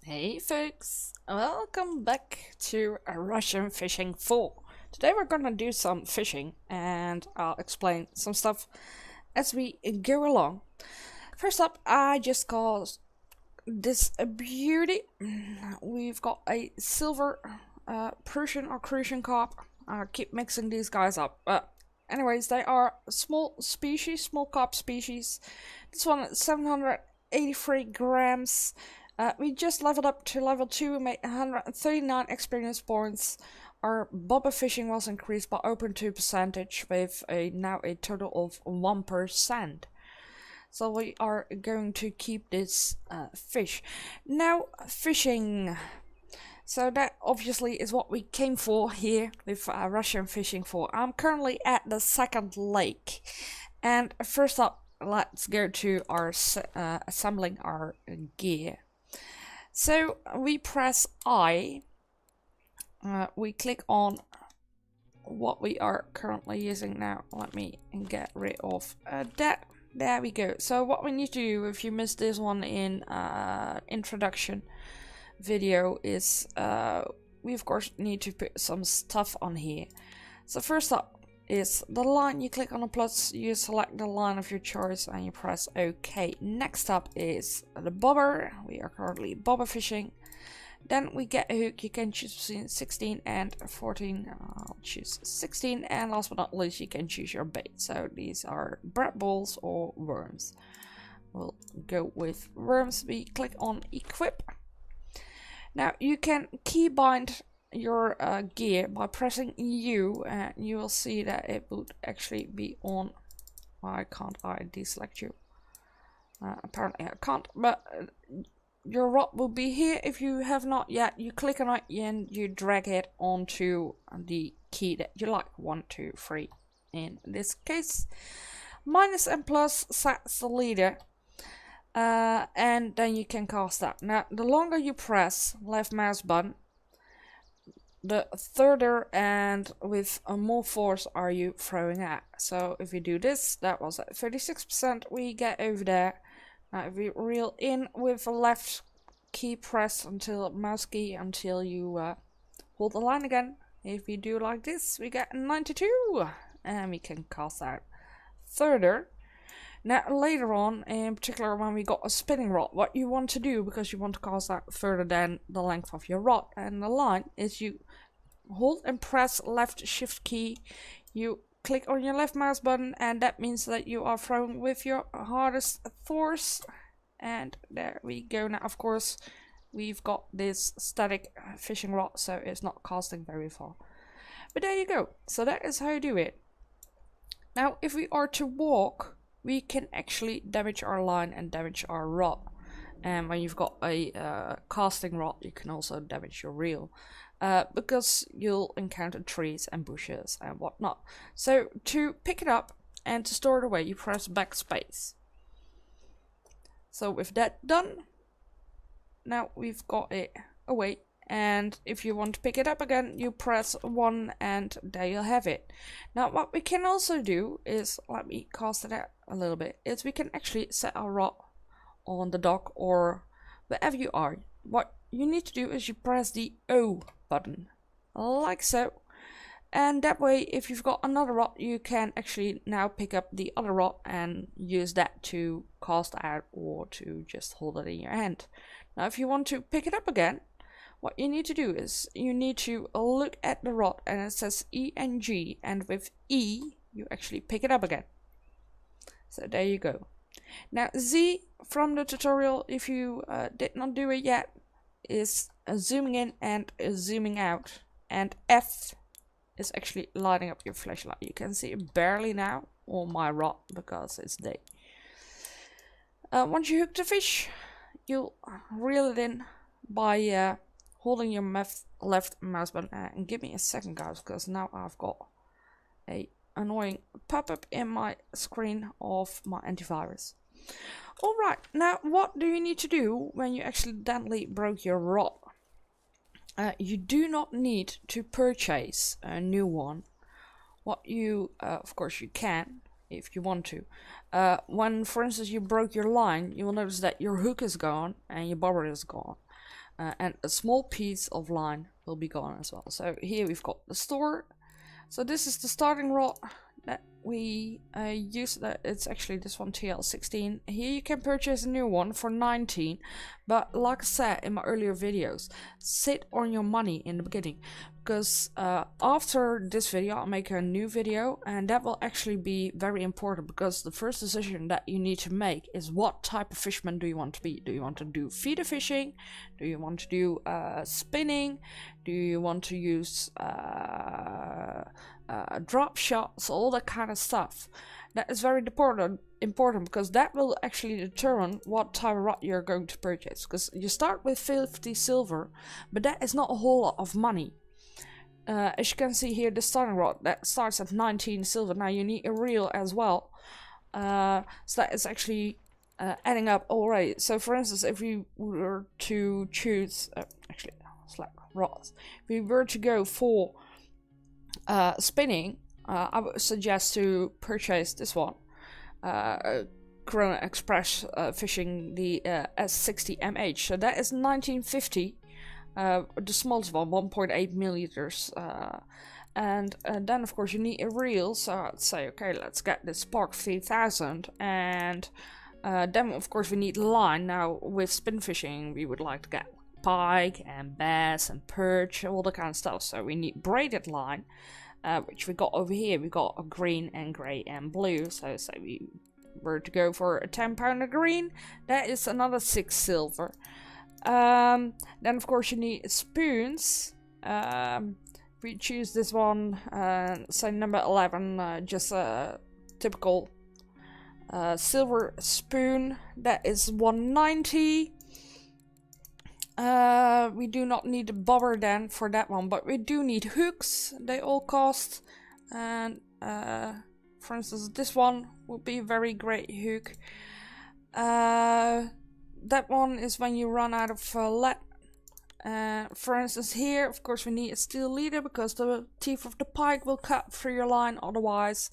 Hey folks, welcome back to Russian Fishing 4. Today we're gonna do some fishing and I'll explain some stuff as we go along. First up, I just caught this a beauty. We've got a silver Prussian or Crucian carp. I keep mixing these guys up. Anyways, they are small species, small carp species. This one is 783 grams. We just leveled up to level 2 and made 139 experience points. Our bobber fishing was increased by 0.2% with now a total of 1%. So we are going to keep this fish. Now, fishing. So that obviously is what we came for here with Russian Fishing 4. I'm currently at the second lake. And first up, let's go to our assembling our gear. So we press I, we click on what we are currently using now. Let me get rid of that. There we go. So what we need to do, if you missed this one in introduction video, is we of course need to put some stuff on here. So first up is the line. You click on the plus, you select the line of your choice and you press OK. Next up is the bobber. We are currently bobber fishing. Then we get a hook. You can choose between 16 and 14. I'll choose 16, and last but not least you can choose your bait. So these are bread balls or worms. We'll go with worms. We click on equip. Now you can keybind your gear by pressing U, and you will see that it would actually be on. Why can't I deselect you? Apparently I can't, but your rod will be here. If you have not yet, you click on it and you drag it onto the key that you like, 1, 2, 3 in this case. Minus and plus sets the leader. And then you can cast that. Now the longer you press left mouse button, the further and with more force are you throwing at. So if you do this, that was at 36%, we get over there. Now if we reel in with the left key press until mouse key until you hold the line again. If we do like this, we get 92 and we can cast out further. Now later on, in particular when we got a spinning rod, what you want to do, because you want to cast out further than the length of your rod and the line, is you hold and press left shift key, you click on your left mouse button, and that means that you are throwing with your hardest force. And there we go. Now of course we've got this static fishing rod, so it's not casting very far, but there you go. So that is how you do it. Now if we are to walk, we can actually damage our line and damage our rod. And when you've got a casting rod, you can also damage your reel, because you'll encounter trees and bushes and whatnot. So to pick it up and to store it away, you press backspace. So with that done, now we've got it away. And if you want to pick it up again, you press 1 and there you'll have it. Now what we can also do is, let me cast it out a little bit, is we can actually set our rod on the dock or wherever you are. What you need to do is you press the O button, like so. And that way, if you've got another rod, you can actually now pick up the other rod and use that to cast out or to just hold it in your hand. Now if you want to pick it up again, what you need to do is you need to look at the rod and it says E and G, and with E you actually pick it up again. So there you go. Now Z from the tutorial, if you did not do it yet, is zooming in and zooming out, and F is actually lighting up your flashlight. You can see it barely now on my rod because it's day. Once you hook the fish, you'll reel it in by holding your left mouse button. And give me a second guys, because now I've got a annoying pop-up in my screen of my antivirus. Alright, now what do you need to do when you accidentally broke your rod? You do not need to purchase a new one. What you, of course you can, if you want to. When, for instance, you broke your line, you will notice that your hook is gone and your bobber is gone. and a small piece of line will be gone as well. So here we've got the store. So this is the starting rod that we use. It's actually this one, TL16. Here you can purchase a new one for 19, but like I said in my earlier videos, sit on your money in the beginning, because after this video I'll make a new video, and that will actually be very important, because the first decision that you need to make is what type of fisherman do you want to be. Do you want to do feeder fishing? Do you want to do spinning? Do you want to use drop shots, all that kind of stuff? That is very important because that will actually determine what type of rod you're going to purchase. Because you start with 50 silver, but that is not a whole lot of money. As you can see here, the starting rod that starts at 19 silver. Now you need a reel as well, so that is actually adding up already. So for instance, if we were to choose actually slack rods, if we were to go for spinning, I would suggest to purchase this one, Corona Express Fishing, the S60MH. So that is 1950, the smallest one, 1.8 millimeters. And then of course you need a reel, so I'd say okay, let's get this Spark 3000, and then of course we need line. Now with spin fishing we would like to get pike and bass and perch, all the kind of stuff, so we need braided line, which we got over here. We got a green and grey and blue, so say we were to go for a 10-pounder green, that is another 6 silver. Then of course you need spoons. We choose this one, say number 11, just a typical silver spoon, that is 190. We do not need a bobber then for that one, but we do need hooks. They all cost, and for instance this one would be a very great hook. That one is when you run out of lead. For instance here, of course we need a steel leader, because the teeth of the pike will cut through your line otherwise.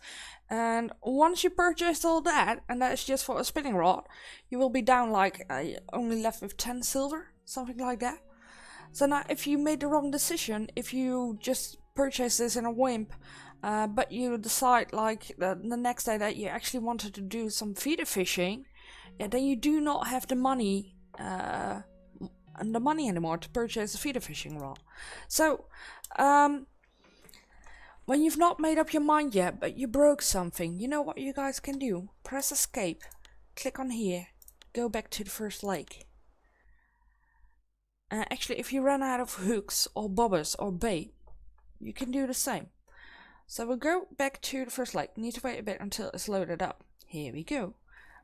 And once you purchased all that, and that is just for a spinning rod, you will be down like only left with 10 silver, something like that. So now if you made the wrong decision, if you just purchase this in a wimp, but you decide like the next day that you actually wanted to do some feeder fishing, yeah, then you do not have the money anymore to purchase a feeder fishing rod. So when you've not made up your mind yet, but you broke something, you know what you guys can do? Press escape, click on here, go back to the first lake. Actually, if you run out of hooks or bobbers or bait, you can do the same. So we'll go back to the first lake. Need to wait a bit until it's loaded up. Here we go.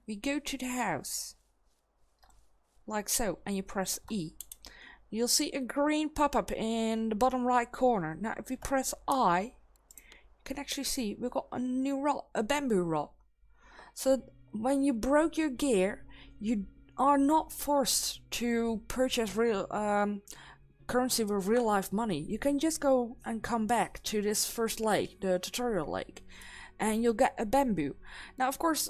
We go to the house, like so, and you press E. You'll see a green pop-up in the bottom right corner. Now if we press I, you can actually see we've got a new rod, a bamboo rod. So when you broke your gear, you are not forced to purchase real currency with real life money. You can just go and come back to this first lake, the tutorial lake, and you'll get a bamboo. Now of course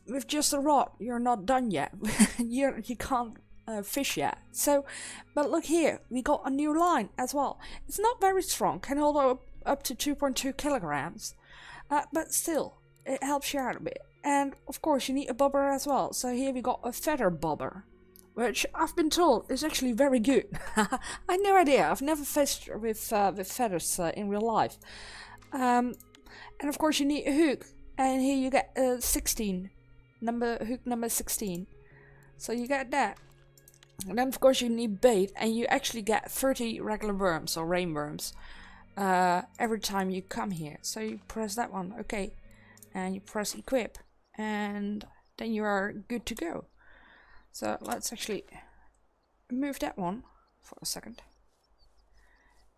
with just a rod you're not done yet. you can't fish yet. So but look here, we got a new line as well. It's not very strong, can hold up to 2.2 kilograms, but still it helps you out a bit. And of course you need a bobber as well. So here we got a feather bobber, which I've been told is actually very good. I had no idea. I've never fished with feathers in real life. And of course you need a hook, and here you get 16, hook number 16. So you get that. And then of course you need bait, and you actually get 30 regular worms or rain worms every time you come here. So you press that one, okay, and you press equip, and then you are good to go. So let's actually move that one for a second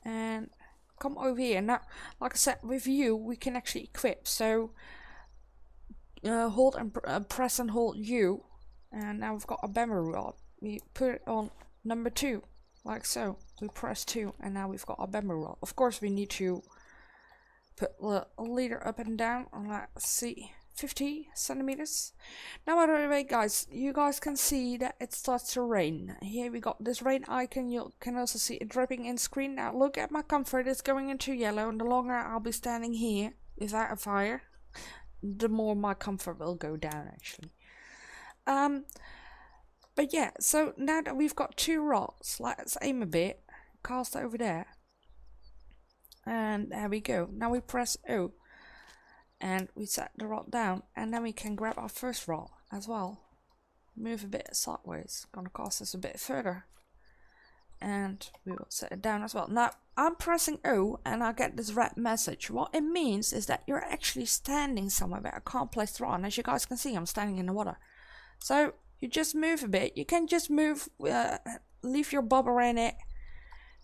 and come over here. Now like I said, with you we can actually equip, so hold and press and hold U, and now we've got a bamboo rod. We put it on number 2 like so. We press 2 and now we've got a bamboo rod. Of course we need to put the leader up and down, and let's see, 50 centimeters. Now, by the way, guys, you guys can see that it starts to rain. Here we got this rain icon. You can also see it dripping in screen. Now, look at my comfort. It's going into yellow, and the longer I'll be standing here without a fire, the more my comfort will go down, actually. But yeah, so now that we've got 2 rods, let's aim a bit, cast over there. And there we go. Now we press O. And we set the rod down, and then we can grab our first rod as well. Move a bit sideways, gonna cast this a bit further. And we will set it down as well. Now, I'm pressing O, and I get this red message. What it means is that you're actually standing somewhere where I can't place the rod. And as you guys can see, I'm standing in the water. So, you just move a bit. You can just move, leave your bobber in it.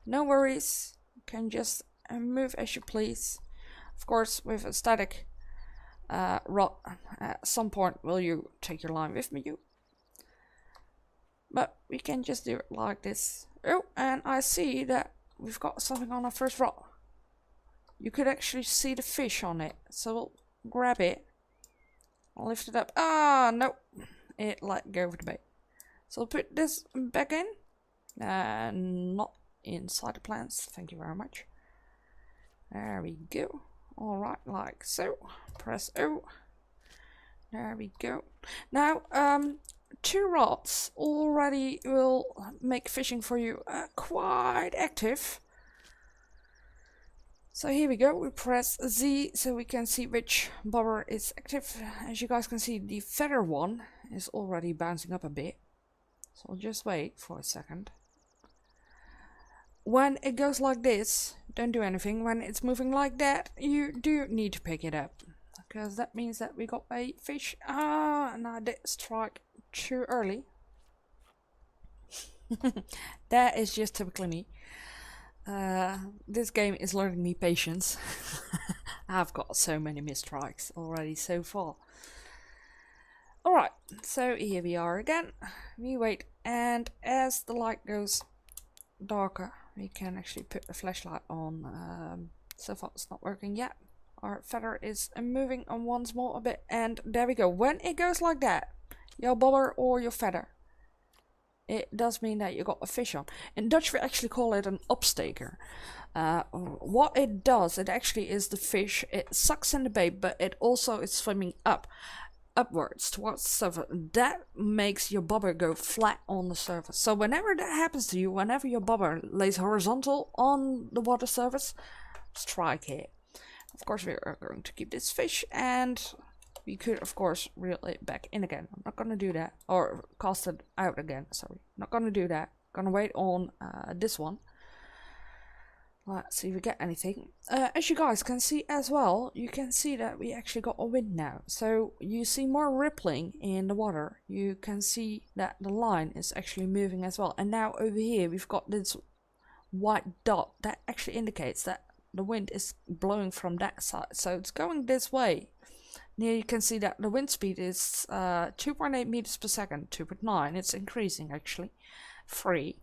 No worries. You can just move as you please. Of course, with a static rod, at some point will you take your line with you, but we can just do it like this. Oh, and I see that we've got something on our first rod. You could actually see the fish on it, so we'll grab it. I'll lift it up. Ah, no, it let go of the bait. So I'll put this back in, not inside the plants. Thank you very much. There we go. Alright, like so. Press O. There we go. Now, 2 rods already will make fishing for you quite active. So here we go. We press Z so we can see which bobber is active. As you guys can see, the feather one is already bouncing up a bit. So I'll just wait for a second. When it goes like this, don't do anything. When it's moving like that, you do need to pick it up, because that means that we got a fish. And I did strike too early. That is just typically me. This game is learning me patience. I've got so many missed strikes already so far. Alright, so here we are again. We wait, and as the light goes darker, we can actually put the flashlight on. So far it's not working yet. Our feather is moving on once more a bit, and there we go. When it goes like that, your bobber or your feather, it does mean that you got a fish on. In Dutch we actually call it an opsteker. What it does, it actually is the fish. It sucks in the bait, but it also is swimming upwards towards the surface. That makes your bobber go flat on the surface. So whenever that happens to you, whenever your bobber lays horizontal on the water surface, strike it. Of course, we are going to keep this fish, and we could of course reel it back in again. I'm not gonna do that, or cast it out again, sorry. Not gonna do that. Gonna wait on this one. Let's see if we get anything. As you guys can see as well, you can see that we actually got a wind now. So you see more rippling in the water. You can see that the line is actually moving as well. And now over here we've got this white dot that actually indicates that the wind is blowing from that side. So it's going this way. Here you can see that the wind speed is 2.8 meters per second, 2.9. It's increasing actually. 3.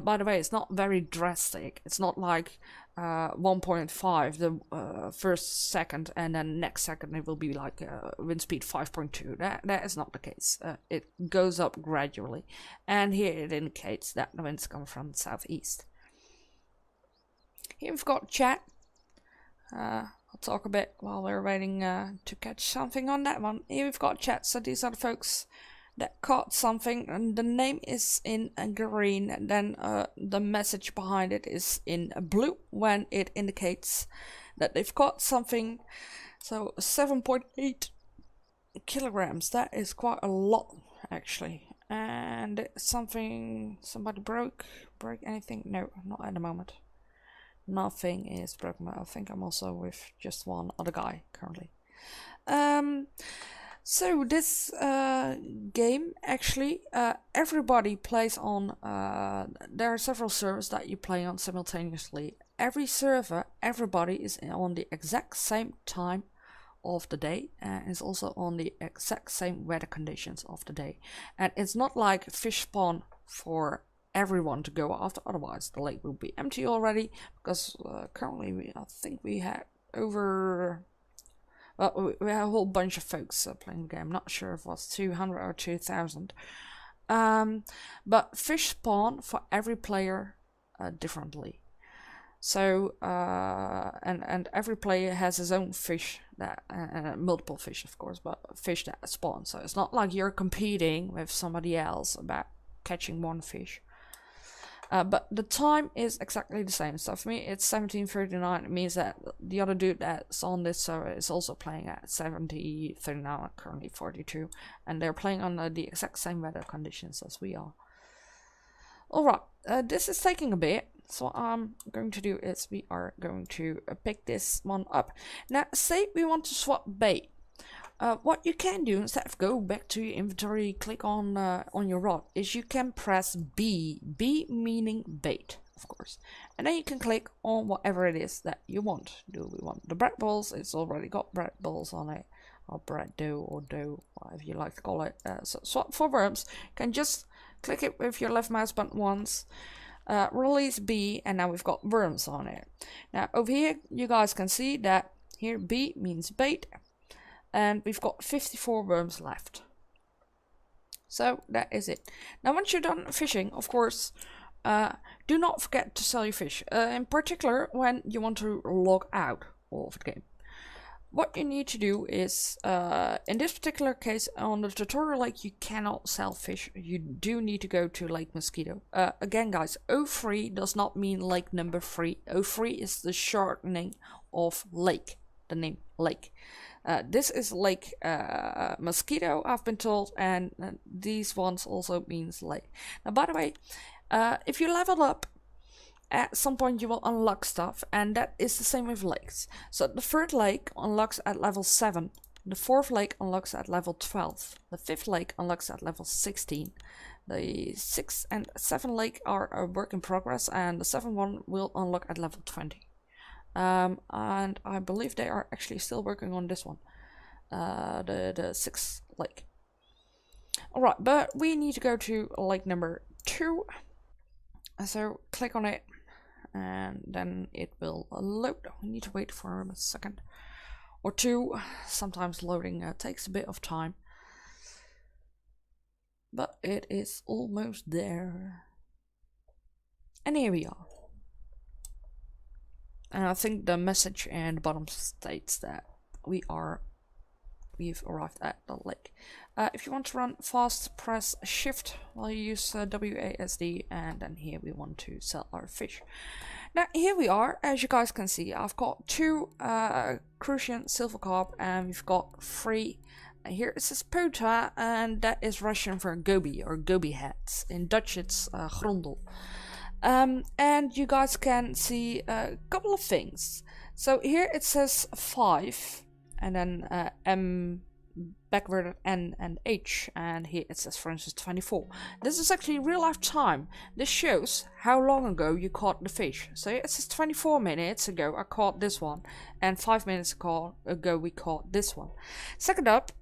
By the way, it's not very drastic. It's not like 1.5 the first second, and then next second it will be like wind speed 5.2. That is not the case. It goes up gradually, and here it indicates that the winds come from the southeast. Here we've got chat. I'll talk a bit while we're waiting to catch something on that one. Here we've got chat. So these are the folks that caught something, and the name is in green, and then the message behind it is in blue when it indicates that they've caught something. So 7.8 kilograms, that is quite a lot actually. And something, somebody break anything? No, not at the moment. Nothing is broken. I think I'm also with just one other guy currently. So this game actually everybody plays on. There are several servers that you play on simultaneously. Every server, everybody is on the exact same time of the day, and is also on the exact same weather conditions of the day. And it's not like fish spawn for everyone to go after, otherwise the lake will be empty already, because currently I think we had over Well, we had a whole bunch of folks playing the game. Not sure if it was 200 or 2000. But fish spawn for every player differently. So and every player has his own fish that multiple fish, of course, but fish that spawn. So it's not like you're competing with somebody else about catching one fish. But the time is exactly the same. So for me, it's 17:39. It means that the other dude that's on this server is also playing at 17:39, currently 42, and they're playing on the exact same weather conditions as we are. Alright, this is taking a bit. So what I'm going to do is we are going to pick this one up. Now, say we want to swap bait. What you can do instead of go back to your inventory, click on your rod, is you can press B. B meaning bait, of course. And then you can click on whatever it is that you want. Do we want the bread balls? It's already got bread balls on it. Or bread dough or dough, whatever you like to call it. So swap for worms. You can just click it with your left mouse button once. Release B, and now we've got worms on it. Now over here you guys can see that here B means bait, and we've got 54 worms left. So that is it. Now once you're done fishing, of course, do not forget to sell your fish, in particular when you want to log out of the game. What you need to do is, in this particular case, on the tutorial lake, you cannot sell fish. You do need to go to Lake Mosquito. Again, guys, O3 does not mean lake number 3. O3 is the shortening of lake, the name lake. This is Lake Mosquito, I've been told, and these ones also means lake. Now, by the way, if you level up, at some point you will unlock stuff, and that is the same with lakes. So the third lake unlocks at level 7, the fourth lake unlocks at level 12, the fifth lake unlocks at level 16, the 6th and 7th lake are a work in progress, and the 7th one will unlock at level 20. And I believe they are actually still working on this one, the 6th lake. Alright, but we need to go to lake number 2, so click on it, and then it will load. We need to wait for a second or two. Sometimes loading takes a bit of time, but it is almost there. And here we are. And I think the message in the bottom states that we've arrived at the lake. If you want to run fast, press shift while you use WASD, and then here we want to sell our fish. Now here we are. As you guys can see, I've got 2 Crucian silver carp, and we've got 3. Here it says pota, and that is Russian for goby or goby heads. In Dutch it's grondel. And you guys can see a couple of things. So here it says 5, and then M backward N and H, and here it says, for instance, 24. This is actually real life time. This shows how long ago you caught the fish. So it says 24 minutes ago I caught this one, and 5 minutes ago we caught this one. Second up,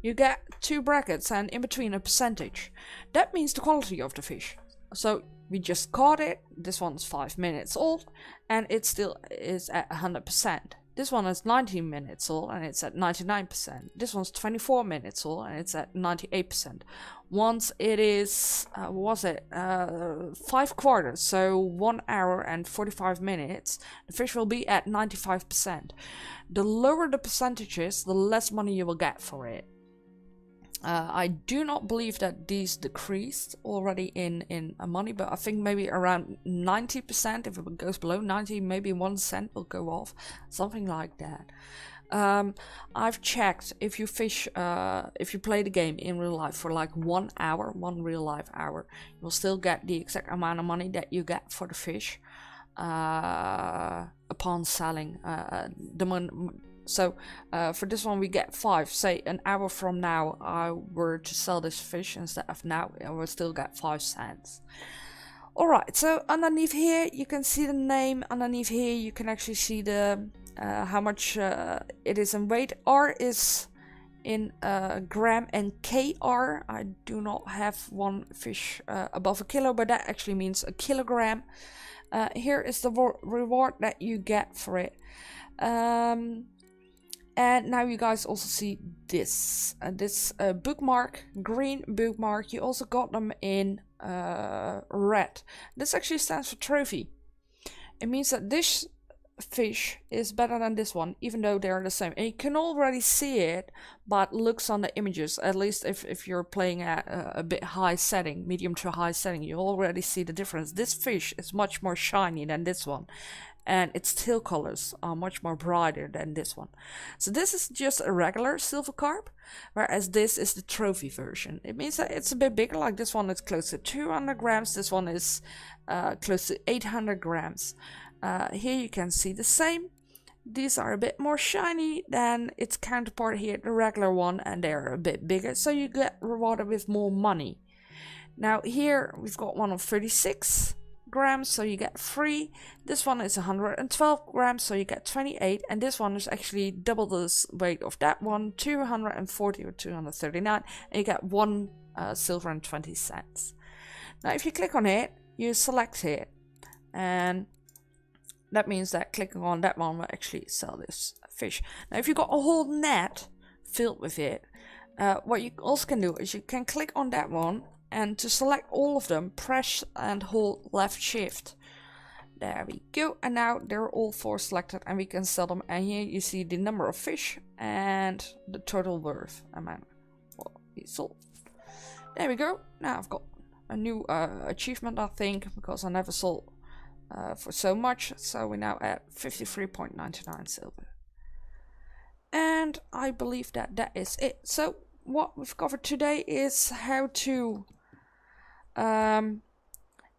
you get 2 brackets, and in between a percentage. That means the quality of the fish. So we just caught it. This one's 5 minutes old, and it still is at 100%. This one is 19 minutes old, and it's at 99%. This one's 24 minutes old, and it's at 98%. Once it is, 5 quarters, so 1 hour and 45 minutes, the fish will be at 95%. The lower the percentages, the less money you will get for it. I do not believe that these decreased already in money, but I think maybe around 90%. If it goes below 90, maybe 1 cent will go off, something like that. I've checked, if you fish, if you play the game in real life for like 1 hour, 1 real life hour, you'll still get the exact amount of money that you get for the fish upon selling the money. So for this one we get 5. Say an hour from now I were to sell this fish, instead of now I will still get 5 cents. Alright, so underneath here you can see the name. Underneath here you can actually see the how much it is in weight. R is in gram, and KR, I do not have one fish above a kilo, but that actually means a kilogram. Here is the reward that you get for it. And now you guys also see this bookmark, green bookmark. You also got them in red. This actually stands for trophy. It means that this fish is better than this one, even though they're the same. And you can already see it, but looks on the images, at least if you're playing at a bit high setting, medium to high setting, you already see the difference. This fish is much more shiny than this one, and its tail colors are much more brighter than this one. So this is just a regular silver carp, whereas this is the trophy version. It means that it's a bit bigger. Like this one is close to 200 grams, this one is close to 800 grams. Here you can see the same. These are a bit more shiny than its counterpart here, the regular one, and they're a bit bigger, so you get rewarded with more money. Now here we've got one of 36 grams, so you get 3. This one is 112 grams, so you get 28, and this one is actually double the weight of that one, 240 or 239, and you get 1 silver and 20 cents. Now if you click on it, you select it, and that means that clicking on that one will actually sell this fish. Now if you got a whole net filled with it, what you also can do is you can click on that one, and to select all of them, press and hold left shift. There we go, and now they're all 4 selected and we can sell them. And here you see the number of fish and the total worth amount what we sold. There we go. Now I've got a new achievement, I think, because I never sold for so much. So we're now at 53.99 silver. And I believe that that is it. So what we've covered today is how to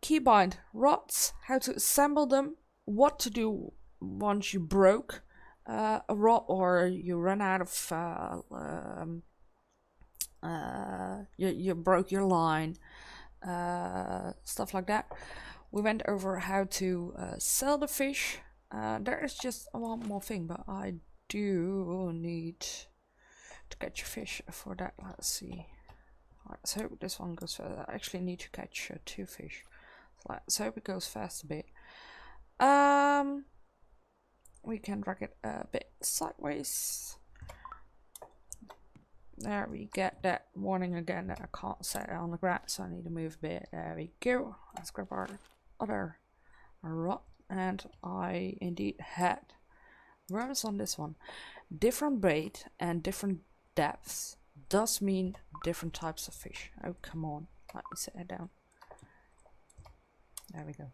keybind rods, how to assemble them, what to do once you broke a rod or you run out of you broke your line, stuff like that. We went over how to sell the fish. There is just one more thing, but I do need to catch a fish for that. Let's see. Let's hope this one goes fast. I actually need to catch 2 fish. So let's hope it goes fast a bit. We can drag it a bit sideways. There we get that warning again that I can't set it on the ground, so I need to move a bit. There we go. Let's grab our other rod, and I indeed had worms on this one. Different bait and different depths does mean different types of fish. Oh, come on. Let me set it down. There we go.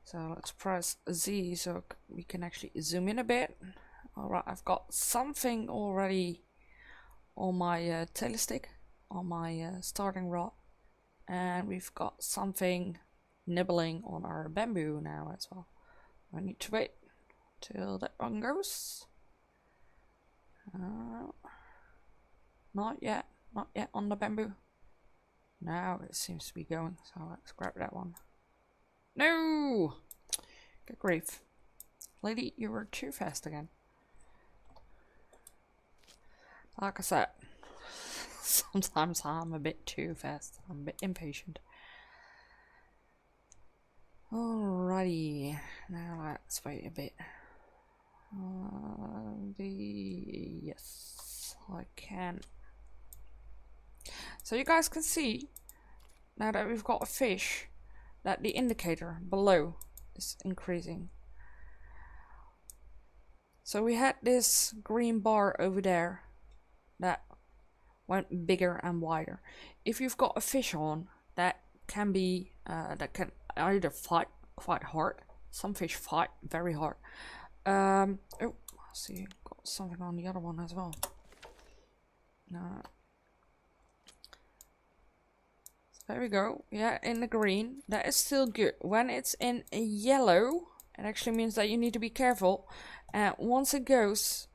So let's press Z so we can actually zoom in a bit. Alright, I've got something already on my tail stick, on my starting rod. And we've got something nibbling on our bamboo now as well. I need to wait till that one goes. Not yet on the bamboo. Now it seems to be going, so let's grab that one. No! Good grief. Lady, you were too fast again. Like I said, sometimes I'm a bit too fast. I'm a bit impatient. Alrighty, now let's wait a bit. Yes, I can. So you guys can see, now that we've got a fish, that the indicator below is increasing. So we had this green bar over there that went bigger and wider. If you've got a fish on, that can be that can either fight quite hard. Some fish fight very hard. Oh, I see, got something on the other one as well. There we go. Yeah, in the green, that is still good. When it's in a yellow, it actually means that you need to be careful. And once it goes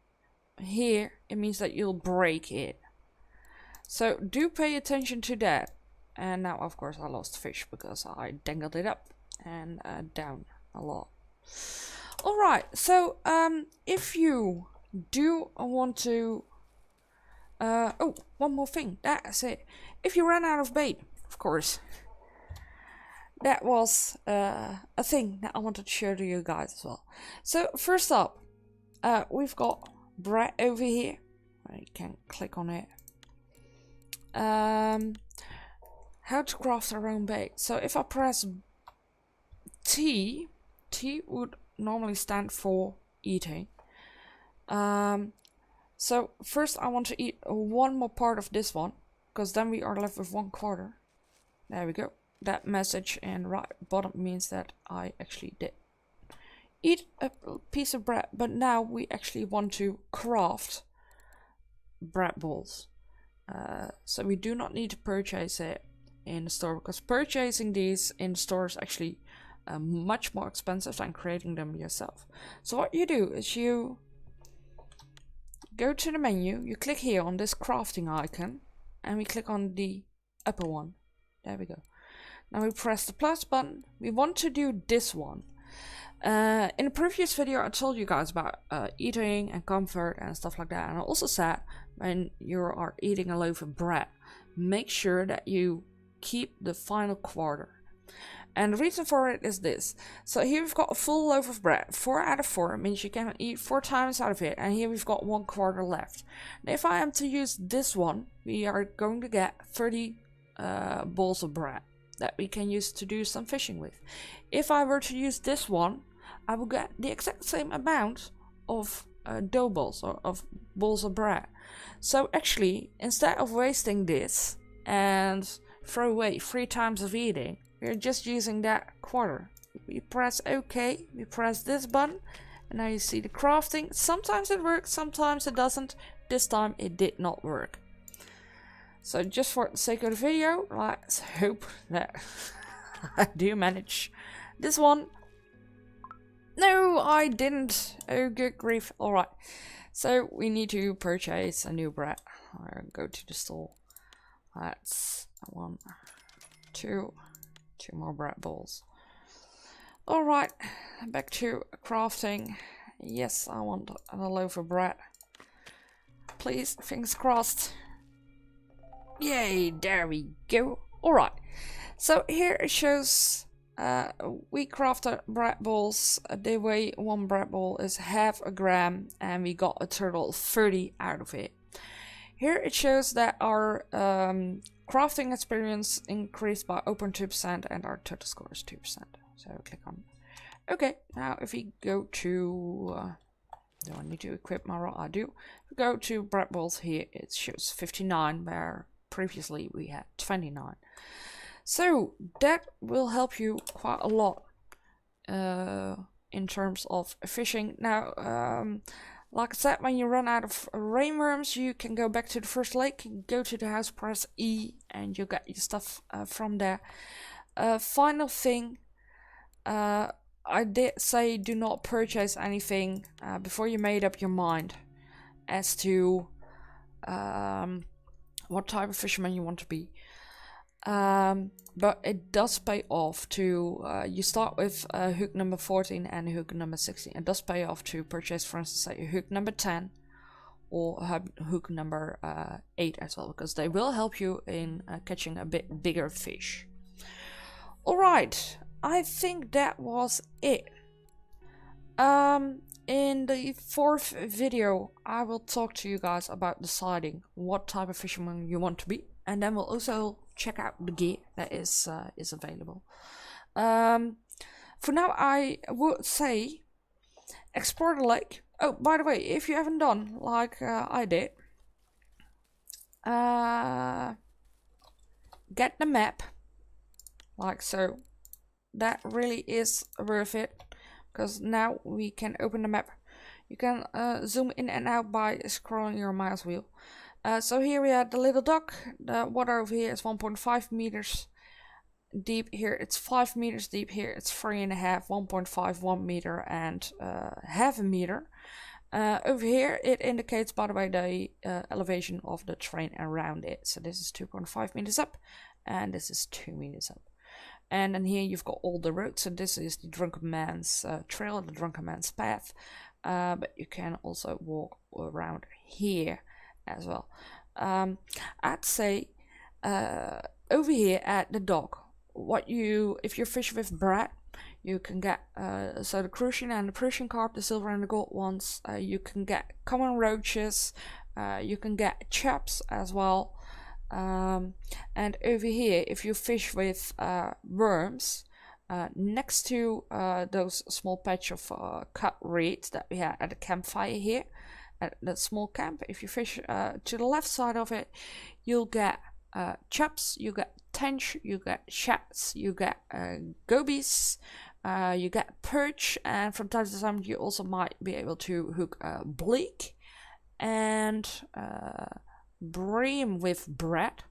here, it means that you'll break it. So do pay attention to that. And now, of course, I lost fish because I dangled it up and down a lot. Alright, so if you do want to... oh, one more thing. That's it. If you run out of bait, of course, that was a thing that I wanted to share to you guys as well. So first up, we've got bread over here. You can click on it. How to craft our own bake. So if I press T would normally stand for eating. So first I want to eat one more part of this one, because then we are left with 1/4. There we go. That message in right bottom means that I actually did eat a piece of bread, but now we actually want to craft bread balls. So we do not need to purchase it in the store, because purchasing these in the store is actually much more expensive than creating them yourself. So what you do is you go to the menu, you click here on this crafting icon, and we click on the upper one. There we go. Now we press the plus button. We want to do this one. In the previous video I told you guys about eating and comfort and stuff like that, and I also said when you are eating a loaf of bread, make sure that you keep the final 1/4. And the reason for it is this. So here we've got a full loaf of bread. 4 out of 4 means you can eat 4 times out of it, and here we've got 1/4 left. And if I am to use this one, we are going to get 30 balls of bread that we can use to do some fishing with. If I were to use this one, I will get the exact same amount of dough balls, or of balls of bread. So actually, instead of wasting this and throw away 3 times of eating, we're just using that 1/4. We press OK, we press this button, and now you see the crafting. Sometimes it works, sometimes it doesn't. This time it did not work. So just for the sake of the video, let's hope that I do manage this one. No, I didn't. Oh, good grief. Alright, so we need to purchase a new bread. I'll go to the store. That's 1, 2 more bread balls. Alright, back to crafting. Yes, I want a loaf of bread. Please, fingers crossed. Yay, there we go. Alright, so here it shows we crafted bread balls. They weigh, 1 bread ball is half a gram, and we got a total of 30 out of it. Here it shows that our crafting experience increased by 0.2% and our total score is 2%. So click on OK. Now if we go to do I need to equip my rod? I do. If we go to bread balls here, it shows 59, where previously we had 29. So that will help you quite a lot in terms of fishing. Now, like I said, when you run out of rainworms, you can go back to the first lake, go to the house, press E, and you get your stuff from there. Final thing, I did say do not purchase anything before you made up your mind as to what type of fisherman you want to be. But it does pay off to, you start with hook number 14 and hook number 16. It does pay off to purchase, for instance, say hook number 10 or hook number 8 as well, because they will help you in catching a bit bigger fish. Alright, I think that was it. In the 4th video, I will talk to you guys about deciding what type of fisherman you want to be, and then we'll also check out the gear that is available. For now, I would say explore the lake. Oh, by the way, if you haven't done like I did, get the map, like so. That really is worth it, because now we can open the map. You can zoom in and out by scrolling your mouse wheel. So here we have the little dock. The water over here is 1.5 meters deep. Here it's 5 meters deep. Here it's 3.5, 1.5, 1 meter, and half a meter. Over here it indicates, by the way, the elevation of the terrain around it. So this is 2.5 meters up, and this is 2 meters up. And then here you've got all the roads. So this is the Drunken Man's trail, the Drunken Man's path. But you can also walk around here as well. I'd say over here at the dock, if you fish with Brett, you can get so the crucian and the Prussian carp, the silver and the gold ones. You can get common roaches. You can get chaps as well. And over here, if you fish with worms, next to those small patch of cut reeds that we had at the campfire here, at the small camp, if you fish to the left side of it, you'll get chaps, you get tench, you get shats, you get gobies, you get perch, and from time to time you also might be able to hook bleak and bream with bread.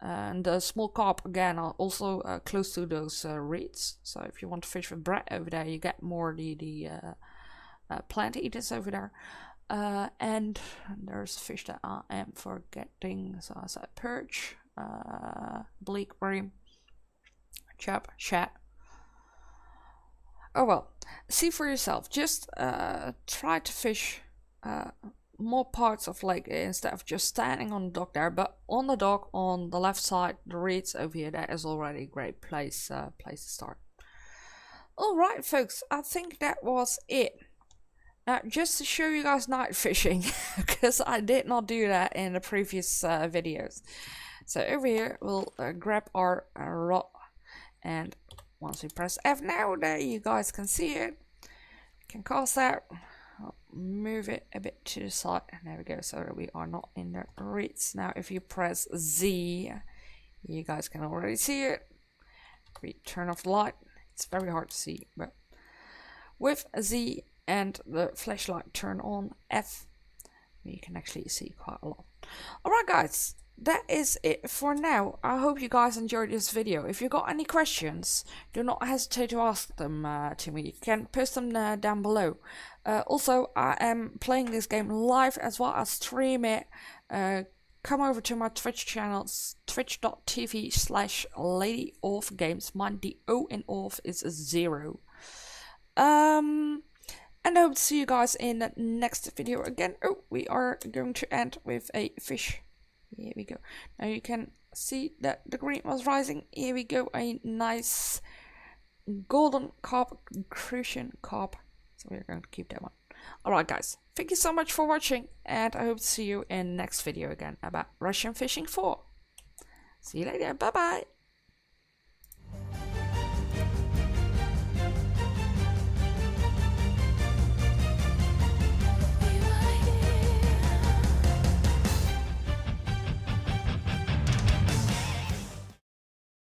And the small carp again are also close to those reeds. So if you want to fish with bread over there, you get more the plant eaters over there. And there's fish that I am forgetting. So I said perch, bleak, bream, chap, shat. Oh well, see for yourself. Just try to fish more parts of lake instead of just standing on the dock there, but on the dock on the left side, the reeds over here, that is already a great place to start. All right, folks, I think that was it. Now, just to show you guys night fishing, because I did not do that in the previous videos. So over here, we'll grab our rod, and once we press F now, there you guys can see it. You can cast that. I'll move it a bit to the side, and there we go, so that we are not in the reeds. Now if you press Z, you guys can already see it. If we turn off the light, it's very hard to see, but with Z and the flashlight turn on F, you can actually see quite a lot. Alright guys, that is it for now. I hope you guys enjoyed this video. If you got any questions, do not hesitate to ask them to me. You can post them down below. Also, I am playing this game live as well as stream it. Come over to my Twitch channels, twitch.tv/LadyOrfGames. Mind the O in Orf is 0. And I hope to see you guys in the next video again. Oh, we are going to end with a fish. Here we go. Now you can see that the green was rising. Here we go, a nice golden carp, crucian carp. So we're going to keep that one. Alright guys, thank you so much for watching, and I hope to see you in the next video again about Russian Fishing 4. See you later, bye bye.